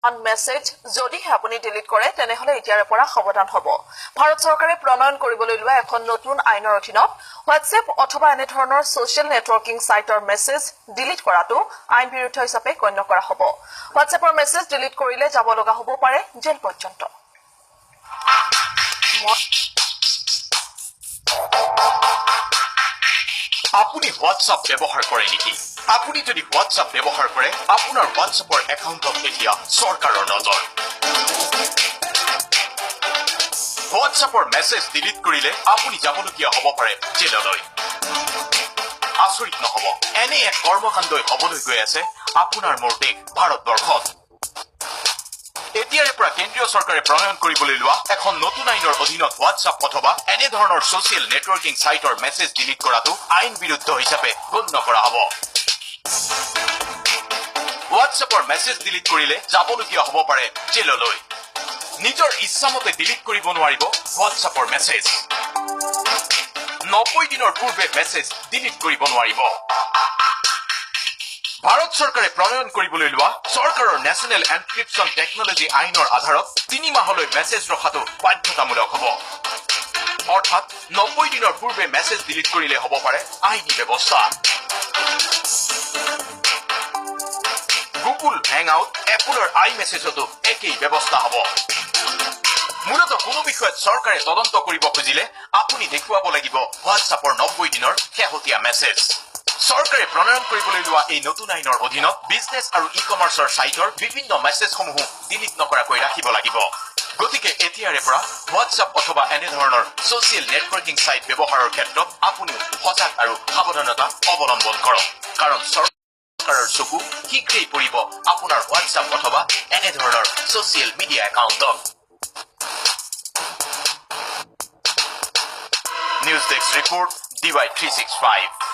Message যদিহে আপুনি delete কৰে তেনেহলে এতিয়াৰে পৰা সাৱধান হ'ব। ভাৰত চৰকাৰে প্ৰণয়ন কৰিবলৈ লোৱা এখন নতুন আইনৰ অধীনত হোৱাটছএপ অথবা এনে ধৰণৰ ছচিয়েল নেটৱৰ্কিং সাইটৰ মেছেজ ডিলিট কৰাটো আইন বিৰুদ্ধ হিচাপে গণ্য কৰা হ'ব। হোৱাটছএপৰ মেছেজ ডিলিট কৰিলে যাব লগা হ'ব পাৰে জেল পৰ্যন্ত। আপুনি হোৱাটছআপ ব্যৱহাৰ কৰে নেকি? আপুনি যদি হোৱাটছআপ ব্যৱহাৰ কৰে আপোনাৰ হোৱাটছআপৰ একাউণ্টত এতিয়া চৰকাৰৰ নজৰ। হোৱাটছআপৰ মেছেজ ডিলিট কৰিলে আপুনি যাবলগীয়া হ'ব পাৰে জেললৈ। আচৰিত নহ'ব, এনে এক কৰ্মকাণ্ডই হ'বলৈ গৈ আছে আপোনাৰ মোৰ দেশ ভাৰতবৰ্ষত। এতিয়াৰে পৰা কেন্দ্ৰীয় চৰকাৰে প্ৰণয়ন কৰিবলৈ লোৱা এখন নতুন আইনৰ অধীনত হোৱাটছআপ অথবা এনে ধৰণৰ ছচিয়েল নেটৱৰ্কিং সাইটৰ মেছেজ ডিলিট কৰাটো আইন বিৰুদ্ধ হিচাপে গণ্য কৰা হ'ব। হোৱাটছএপৰ মেছেজ ডিলিট কৰিলে যাবলগীয়া হ'ব পাৰে জেললৈ। নিজৰ ইচ্ছামতে ডিলিট কৰিব নোৱাৰিব হোৱাটছএপৰ মেছেজ। 90 দিনৰ পূৰ্বে মেছেজ ডিলিট কৰিব নোৱাৰিব। ভাৰত চৰকাৰে প্ৰণয়ন কৰিবলৈ লোৱা চৰকাৰৰ নেশ্যনেল এনক্ৰিপশ্যন টেকনলজি আইনৰ আধাৰত 3 মাহলৈ মেছেজ ৰখাটো বাধ্যতামূলক হ'ব। অৰ্থাৎ 90 দিনৰ পূৰ্বে মেছেজ ডিলিট কৰিলে হ'ব পাৰে আইনী ব্যৱস্থা। গুগল হেংআউট, এপলৰ আই মেছেজতো একেই ব্যৱস্থা হ'ব। মূলতঃ কোনো বিষয়ত চৰকাৰে তদন্ত কৰিব খুজিলে আপুনি দেখুৱাব লাগিব হোৱাটছআপৰ 90 দিনৰ শেহতীয়া মেছেজ। চৰকাৰে প্ৰণয়ন কৰিবলৈ লোৱা এই নতুন আইনৰ অধীনত বিজনেছ আৰু ই-কমাৰ্চৰ ছাইটৰ বিভিন্ন মেছেজসমূহো ডিলিট নকৰাকৈ ৰাখিব লাগিব। গতিকে এতিয়াৰে পৰা হোৱাটছআপ অথবা এনে ধৰণৰ ছচিয়েল নেটৱৰ্কিং ছাইট ব্যৱহাৰৰ ক্ষেত্ৰত আপুনিও সজাগ আৰু সাৱধানতা অৱলম্বন কৰক। কাৰণ চৰকাৰৰ চকু শীঘ্ৰেই পৰিব আপোনাৰ হোৱাটছআপ অথবা এনে ধৰণৰ ছচিয়েল মিডিয়া একাউণ্টত। News desk report DY365।